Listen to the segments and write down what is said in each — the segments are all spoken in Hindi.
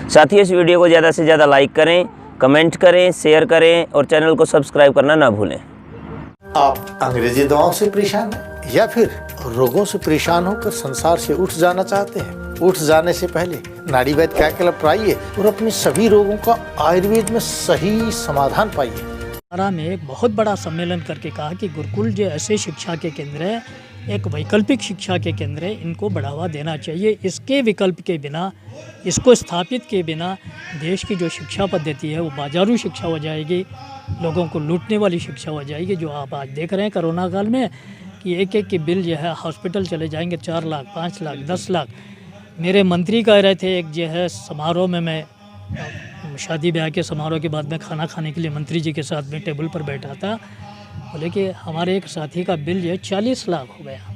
साथ ही इस वीडियो को ज़्यादा से ज़्यादा लाइक करें, कमेंट करें, शेयर करें और चैनल को सब्सक्राइब करना ना भूलें। आप अंग्रेजी दवाओं से परेशान हैं या फिर रोगों से परेशान होकर संसार से उठ जाना चाहते हैं? उठ जाने से पहले नाड़ी वैद्य क्या क्लब आइए और अपने सभी रोगों का आयुर्वेद में सही समाधान पाइए। में एक बहुत बड़ा सम्मेलन करके कहा कि गुरुकुल जो ऐसे शिक्षा के केंद्र है, एक वैकल्पिक शिक्षा के केंद्र है, इनको बढ़ावा देना चाहिए। इसके विकल्प के बिना, इसको स्थापित के बिना देश की जो शिक्षा पद्धति है वो बाजारू शिक्षा हो जाएगी, लोगों को लूटने वाली शिक्षा हो जाएगी। जो आप आज देख रहे हैं कोरोना काल में कि एक एक के बिल जो है हॉस्पिटल चले जाएंगे 4 लाख, 5 लाख, 10 लाख। मेरे मंत्री कह रहे थे, एक जो है समारोह में मैं शादी ब्याह के समारोह के बाद में खाना खाने के लिए मंत्री जी के साथ में टेबल पर बैठा था, बोले कि हमारे एक साथी का बिल जो है 40 लाख हो गया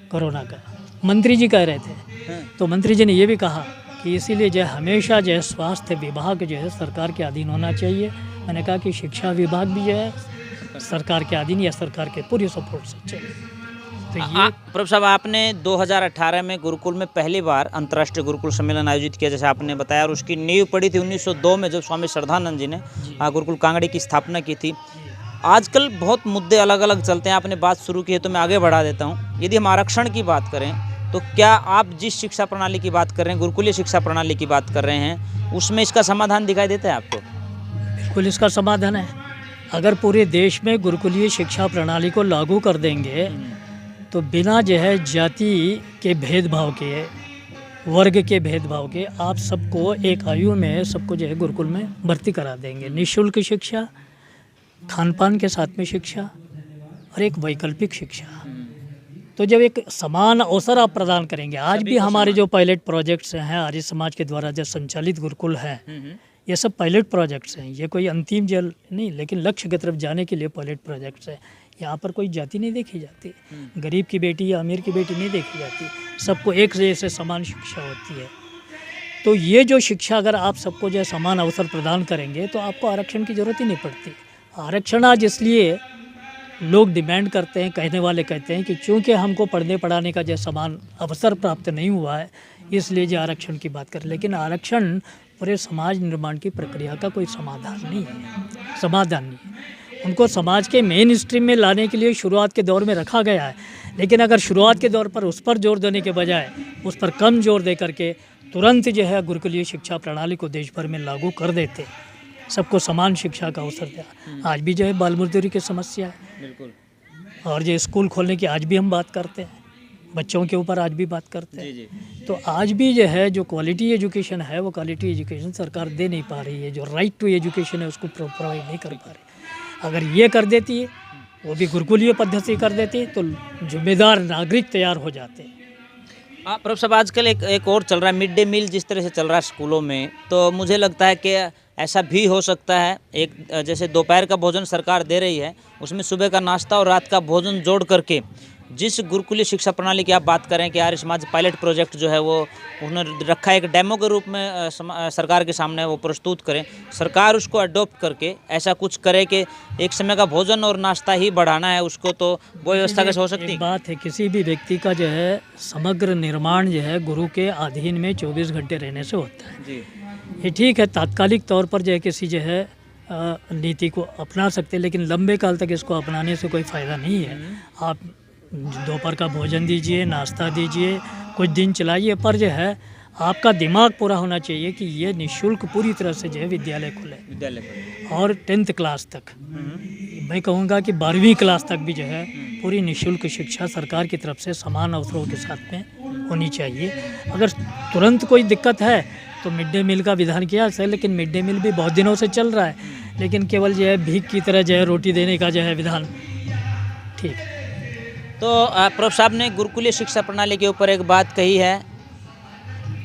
कोरोना का। मंत्री जी कह रहे थे। तो मंत्री जी ने ये भी कहा कि इसीलिए जो है हमेशा जो है स्वास्थ्य विभाग जो है सरकार के अधीन होना चाहिए। मैंने कहा कि शिक्षा विभाग भी जो है सरकार के अधीन या सरकार के पूरी सपोर्ट से चाहिए। तो ये प्रभु साहब, आपने 2018 में गुरुकुल में पहली बार अंतर्राष्ट्रीय गुरुकुल सम्मेलन आयोजित किया, जैसे आपने बताया, और उसकी नींव पड़ी थी 1902 में जब स्वामी श्रद्धानंद जी ने गुरुकुल कांगड़ी की स्थापना की थी। आजकल बहुत मुद्दे अलग अलग चलते हैं, आपने बात शुरू की है तो मैं आगे बढ़ा देता हूँ। यदि हम आरक्षण की बात करें तो क्या आप जिस शिक्षा प्रणाली की बात कर रहे हैं, गुरुकुलीय शिक्षा प्रणाली की बात कर रहे हैं, उसमें इसका समाधान दिखाई देता है आपको? बिल्कुल इसका समाधान है। अगर पूरे देश में गुरुकुलीय शिक्षा प्रणाली को लागू कर देंगे तो बिना जो है जाति के भेदभाव के, वर्ग के भेदभाव के, आप सबको एक आयु में सबको जो है गुरुकुल में भर्ती करा देंगे। निःशुल्क शिक्षा, खान पान के साथ में शिक्षा और एक वैकल्पिक शिक्षा। तो जब एक समान अवसर आप प्रदान करेंगे, आज भी हमारे जो पायलट प्रोजेक्ट्स हैं आर्य समाज के द्वारा जो संचालित गुरुकुल हैं, ये सब पायलट प्रोजेक्ट्स हैं। ये कोई अंतिम जल नहीं, लेकिन लक्ष्य की तरफ जाने के लिए पायलट प्रोजेक्ट्स हैं। यहाँ पर कोई जाति नहीं देखी जाती, गरीब की बेटी या अमीर की बेटी नहीं देखी जाती, सबको एक जैसे समान शिक्षा होती है। तो ये जो शिक्षा अगर आप सबको जो समान अवसर प्रदान करेंगे तो आपको आरक्षण की ज़रूरत ही नहीं पड़ती। आरक्षण आज इसलिए लोग डिमांड करते हैं, कहने वाले कहते हैं कि चूँकि हमको पढ़ने पढ़ाने का जो समान अवसर प्राप्त नहीं हुआ है, इसलिए जो आरक्षण की बात करें। लेकिन आरक्षण पूरे समाज निर्माण की प्रक्रिया का कोई समाधान नहीं है। उनको समाज के मेन स्ट्रीम में लाने के लिए शुरुआत के दौर में रखा गया है, लेकिन अगर शुरुआत के दौर पर उस पर जोर देने के बजाय उस पर कम जोर दे करके तुरंत जो है गुरुकुलीय शिक्षा प्रणाली को देश भर में लागू कर देते, सबको समान शिक्षा का अवसर दिया। आज भी जो है बाल मजदूरी की समस्या है, बिल्कुल। और जो स्कूल खोलने की आज भी हम बात करते हैं, बच्चों के ऊपर आज भी बात करते हैं। तो आज भी जो है जो क्वालिटी एजुकेशन है वो क्वालिटी एजुकेशन सरकार दे नहीं पा रही है। जो राइट टू एजुकेशन है उसको प्रोवाइड नहीं कर पा रही। अगर ये कर देती है, वो भी गुरुकुलीय पद्धति कर देती है, तो जिम्मेदार नागरिक तैयार हो जाते हैं। प्रभु साहब, आजकल एक और चल रहा है मिड डे मील, जिस तरह से चल रहा है स्कूलों में, तो मुझे लगता है कि ऐसा भी हो सकता है, एक जैसे दोपहर का भोजन सरकार दे रही है, उसमें सुबह का नाश्ता और रात का भोजन जोड़ करके जिस गुरुकुलीय शिक्षा प्रणाली की आप बात करें कि आर्य समाज पायलट प्रोजेक्ट जो है वो उन्होंने रखा है, एक डेमो के रूप में सरकार के सामने वो प्रस्तुत करें, सरकार उसको अडॉप्ट करके ऐसा कुछ करे कि एक समय का भोजन और नाश्ता ही बढ़ाना है उसको, तो वो व्यवस्था कैसे हो सकती है? बात है, किसी भी व्यक्ति का जो है समग्र निर्माण जो है गुरु के अधीन में 24 घंटे रहने से होता है जी। ये ठीक है, तात्कालिक तौर पर जो है किसी जो है नीति को अपना सकते हैं, लेकिन लंबे काल तक इसको अपनाने से कोई फ़ायदा नहीं है। आप दोपहर का भोजन दीजिए, नाश्ता दीजिए, कुछ दिन चलाइए, पर जो है आपका दिमाग पूरा होना चाहिए कि ये निःशुल्क पूरी तरह से जो है विद्यालय खुले और 10th क्लास तक, मैं कहूँगा कि 12वीं क्लास तक भी जो है पूरी निःशुल्क शिक्षा सरकार की तरफ से समान अवसरों के साथ में होनी चाहिए। अगर तुरंत कोई दिक्कत है तो मिड डे मील का विधान किया है, लेकिन मिड डे मील भी बहुत दिनों से चल रहा है, लेकिन केवल जो है भीख की तरह जो है रोटी देने का जो है विधान ठीक है। तो प्रभु साहब ने गुरुकुलीय शिक्षा प्रणाली के ऊपर एक बात कही है,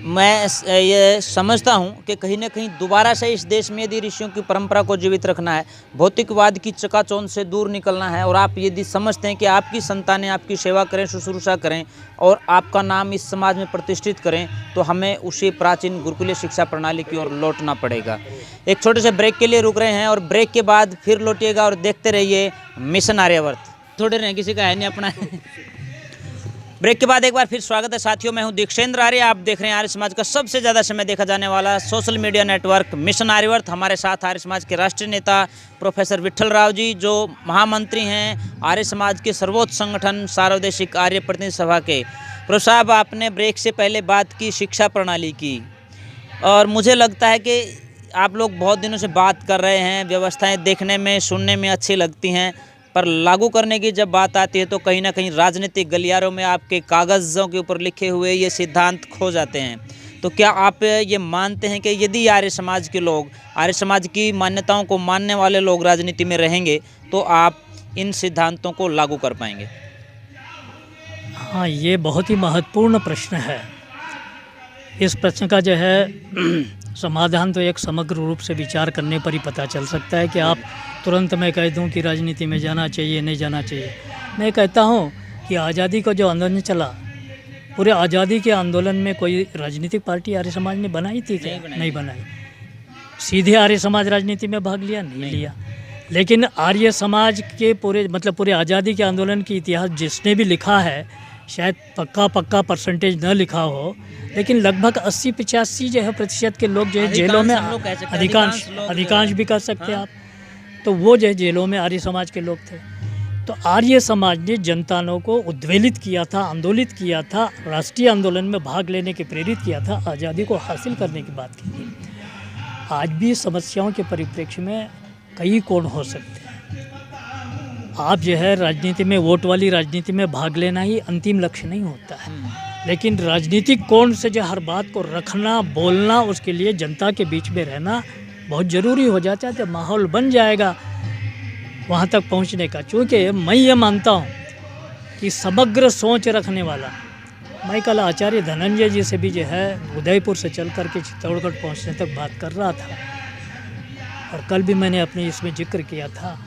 मैं ये समझता हूँ कि कहीं ना कहीं दोबारा से इस देश में यदि ऋषियों की परंपरा को जीवित रखना है, भौतिकवाद की चकाचौंध से दूर निकलना है, और आप यदि समझते हैं कि आपकी संतानें आपकी सेवा करें, शुश्रूषा करें और आपका नाम इस समाज में प्रतिष्ठित करें, तो हमें उसी प्राचीन गुरुकुलीय शिक्षा प्रणाली की ओर लौटना पड़ेगा। एक छोटे से ब्रेक के लिए रुक रहे हैं और ब्रेक के बाद फिर लौटिएगा और देखते रहिए मिशन आर्यावर्त। थोड़े रहे, किसी का है नहीं अपना। ब्रेक के बाद एक बार फिर स्वागत है साथियों, मैं हूं दीक्षेंद्र आर्य। आप देख रहे हैं आर्य समाज का सबसे ज़्यादा समय देखा जाने वाला social media network mission Aryavart. हमारे साथ आर्य समाज के राष्ट्रीय नेता प्रोफेसर विट्ठल राव जी, जो महामंत्री हैं आर्य समाज के सर्वोच्च संगठन सार्वदेशिक आर्य प्रतिनिधि सभा के। प्रो साहब, आपने ब्रेक से पहले बात की शिक्षा प्रणाली की, और मुझे लगता है कि आप लोग बहुत दिनों से बात कर रहे हैं, व्यवस्थाएँ देखने में सुनने में अच्छी लगती हैं, पर लागू करने की जब बात आती है तो कहीं ना कहीं राजनीतिक गलियारों में आपके कागज़ों के ऊपर लिखे हुए ये सिद्धांत खो जाते हैं। तो क्या आप ये मानते हैं कि यदि आर्य समाज के लोग, आर्य समाज की मान्यताओं को मानने वाले लोग राजनीति में रहेंगे तो आप इन सिद्धांतों को लागू कर पाएंगे? हाँ, ये बहुत ही महत्वपूर्ण प्रश्न है। इस प्रश्न का जो है समाधान तो एक समग्र रूप से विचार करने पर ही पता चल सकता है कि आप तुरंत मैं कह दूं कि राजनीति में जाना चाहिए नहीं जाना चाहिए। मैं कहता हूं कि आज़ादी का जो आंदोलन चला, पूरे आज़ादी के आंदोलन में कोई राजनीतिक पार्टी आर्य समाज ने बनाई थी क्या? नहीं बनाई। सीधे आर्य समाज राजनीति में भाग लिया? नहीं लिया। लेकिन आर्य समाज के पूरे आज़ादी के आंदोलन की इतिहास जिसने भी लिखा है, शायद पक्का परसेंटेज न लिखा हो, लेकिन लगभग 80-85 जो है प्रतिशत के लोग जो है जेलों में, अधिकांश भी कर सकते हैं आप, तो वो जो है जेलों में आर्य समाज के लोग थे। तो आर्य समाज ने जनताओं को उद्वेलित किया था, आंदोलित किया था, राष्ट्रीय आंदोलन में भाग लेने के प्रेरित किया था, आज़ादी को हासिल करने की बात की थी। आज भी समस्याओं के परिप्रेक्ष्य में कई कोण हो सकते हैं। आप जो है राजनीति में, वोट वाली राजनीति में भाग लेना ही अंतिम लक्ष्य नहीं होता है, लेकिन राजनीतिक कोण से जो हर बात को रखना, बोलना, उसके लिए जनता के बीच में रहना बहुत ज़रूरी हो जाता है। तो माहौल बन जाएगा वहाँ तक पहुँचने का। चूँकि मैं ये मानता हूँ कि समग्र सोच रखने वाला, मैं कल आचार्य धनंजय जी से भी जो है उदयपुर से चल कर के चित्तौड़गढ़ पहुँचने तक बात कर रहा था, और कल भी मैंने अपने इसमें जिक्र किया था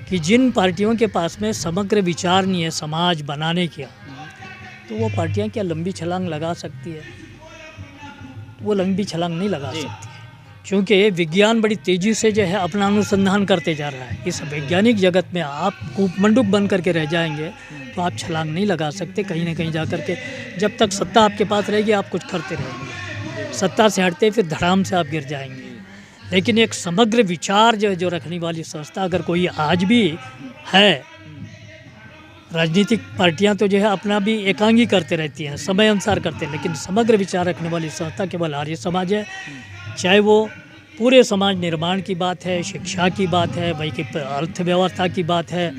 कि जिन पार्टियों के पास में समग्र विचार नहीं है समाज बनाने का, तो वो पार्टियां क्या लंबी छलांग लगा सकती है? वो लंबी छलांग नहीं लगा सकती है, क्योंकि विज्ञान बड़ी तेज़ी से जो है अपना अनुसंधान करते जा रहा है। इस वैज्ञानिक जगत में आप कूपमंडूक बन करके रह जाएंगे तो आप छलांग नहीं लगा सकते। कहीं ना कहीं जा कर के जब तक सत्ता आपके पास रहेगी आप कुछ करते रहेंगे, सत्ता से हटते फिर धड़ाम से आप गिर जाएंगे। लेकिन एक समग्र विचार जो रखने वाली संस्था अगर कोई आज भी है, राजनीतिक पार्टियां तो जो है अपना भी एकांगी करते रहती हैं, समय अनुसार करते हैं, लेकिन समग्र विचार रखने वाली संस्था केवल आर्य समाज है। चाहे वो पूरे समाज निर्माण की बात है, शिक्षा की बात है, वैश्विक अर्थव्यवस्था की बात है,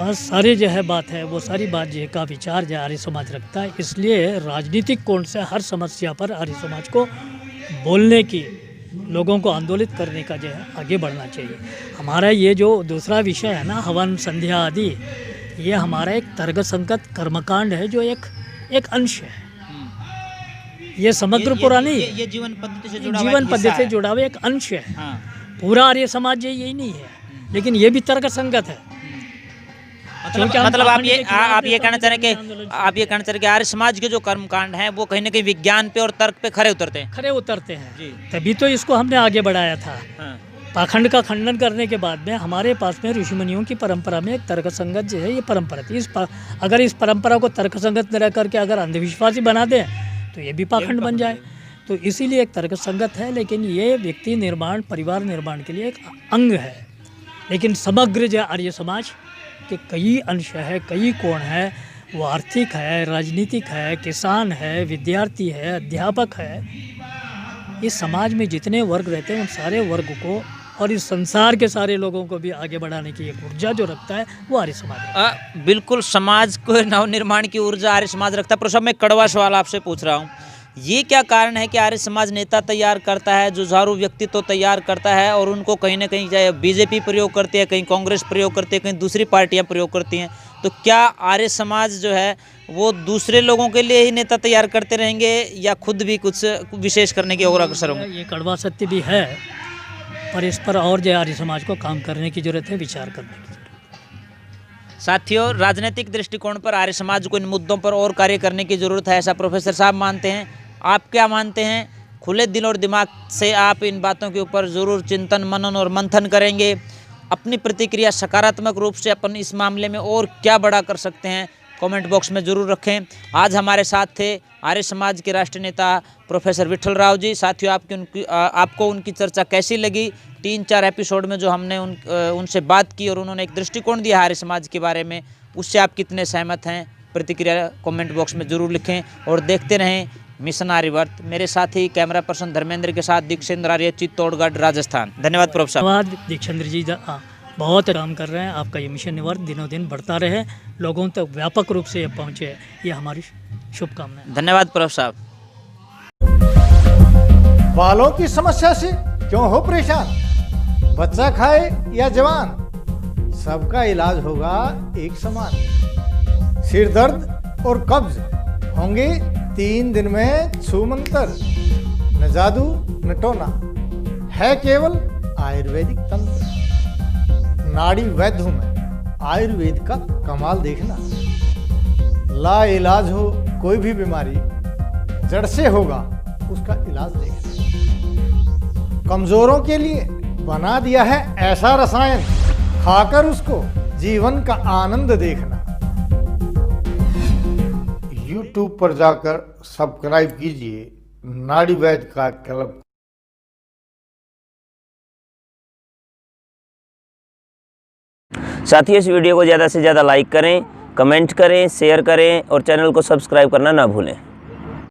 और सारी जो है बात है, वो सारी बात जो का विचार जो आर्य समाज रखता है। इसलिए राजनीतिक कोण से हर समस्या पर आर्य समाज को बोलने की, लोगों को आंदोलित करने का जो है आगे बढ़ना चाहिए। हमारा ये जो दूसरा विषय है ना, हवन संध्या आदि, ये हमारा एक तर्कसंगत कर्मकांड है, जो एक अंश है। ये समग्र पुरानी ये जीवन पद्धति से जुड़ा हुआ एक अंश है। पूरा आर्य समाज यही नहीं है, लेकिन ये भी तर्कसंगत है। मतलब आप ये कहना चाह रहे हैं कि आर्य समाज के जो कर्मकांड हैं वो कहीं ना कहीं विज्ञान पे और तर्क पे खरे उतरते हैं। तभी तो इसको हमने आगे बढ़ाया था। पाखंड का खंडन करने के बाद में हमारे पास में ऋषि मुनियों की परंपरा में एक तर्कसंगत जो है ये परंपरा थी। अगर इस परंपरा को तर्कसंगत न रह करके अगर अंधविश्वासी बना दें तो ये भी पाखंड बन जाए। तो इसीलिए एक तर्कसंगत है, लेकिन ये व्यक्ति निर्माण, परिवार निर्माण के लिए एक अंग है। लेकिन समग्र जो आर्य समाज के कई अंश है, कई कोण है, वो आर्थिक है, राजनीतिक है, किसान है, विद्यार्थी है, अध्यापक है। इस समाज में जितने वर्ग रहते हैं उन सारे वर्ग को और इस संसार के सारे लोगों को भी आगे बढ़ाने की एक ऊर्जा जो रखता है वो आर्य समाज है। बिल्कुल, समाज को नवनिर्माण की ऊर्जा आर्य समाज रखता है। पर सब मैं कड़वा सवाल आपसे पूछ रहा हूँ, ये क्या कारण है कि आर्य समाज नेता तैयार करता है, जुझारू व्यक्तित्व तैयार करता है, और उनको कहीं ना कहीं चाहे बीजेपी प्रयोग करती है, कहीं कांग्रेस प्रयोग करती है, कहीं दूसरी पार्टियां प्रयोग करती हैं, तो क्या आर्य समाज जो है वो दूसरे लोगों के लिए ही नेता तैयार करते रहेंगे या खुद भी कुछ विशेष करने की और अग्रसर होंगे? ये कड़वा सत्य भी है, पर इस पर और जो आर्य समाज को काम करने की जरूरत है, विचार करने की जरूरत। साथियों, राजनीतिक दृष्टिकोण पर आर्य समाज को इन मुद्दों पर और कार्य करने की ज़रूरत है, ऐसा प्रोफेसर साहब मानते हैं। आप क्या मानते हैं? खुले दिल और दिमाग से आप इन बातों के ऊपर ज़रूर चिंतन, मनन और मंथन करेंगे। अपनी प्रतिक्रिया सकारात्मक रूप से अपन इस मामले में और क्या बड़ा कर सकते हैं, कमेंट बॉक्स में ज़रूर रखें। आज हमारे साथ थे आर्य समाज के राष्ट्रीय नेता प्रोफेसर विठल राव जी। साथियों, आपको उनकी चर्चा कैसी लगी? 3-4 एपिसोड में जो हमने उनसे बात की और उन्होंने एक दृष्टिकोण दिया आर्य समाज के बारे में, उससे आप कितने सहमत हैं? प्रतिक्रिया कमेंट बॉक्स में ज़रूर लिखें और देखते रहें मिशन आर्यवर्त। मेरे साथी कैमरा पर्सन धर्मेंद्र के साथ दीक्षेंद्र आर्य, चित्तौड़गढ़, राजस्थान। धन्यवाद प्रोफेसर। धन्यवाद दीक्षेंद्र जी, बहुत काम कर रहे हैं। आपका ये मिशन आर्यवर्त दिनों दिन बढ़ता रहे, लोगों तक व्यापक रूप से ये पहुँचे, ये हमारी शुभकामनाएं। धन्यवाद प्रोफेसर। बालों की समस्या से क्यों हो परेशान? बच्चा खाए या जवान, सबका इलाज होगा एक समान। सिर दर्द और कब्ज होंगे 3 दिन में छूमंतर। न जादू न टोना, है केवल आयुर्वेदिक तंत्र। नाड़ी वैद्य हूं मैं, आयुर्वेद का कमाल देखना। ला इलाज हो कोई भी बीमारी, जड़ से होगा उसका इलाज देखना। कमजोरों के लिए बना दिया है ऐसा रसायन, खाकर उसको जीवन का आनंद देखना। YouTube पर जाकर सब्सक्राइब कीजिए नाड़ी वैद्य का क्लब। साथियों, इस वीडियो को ज़्यादा से ज़्यादा लाइक करें, कमेंट करें, शेयर करें और चैनल को सब्सक्राइब करना ना भूलें।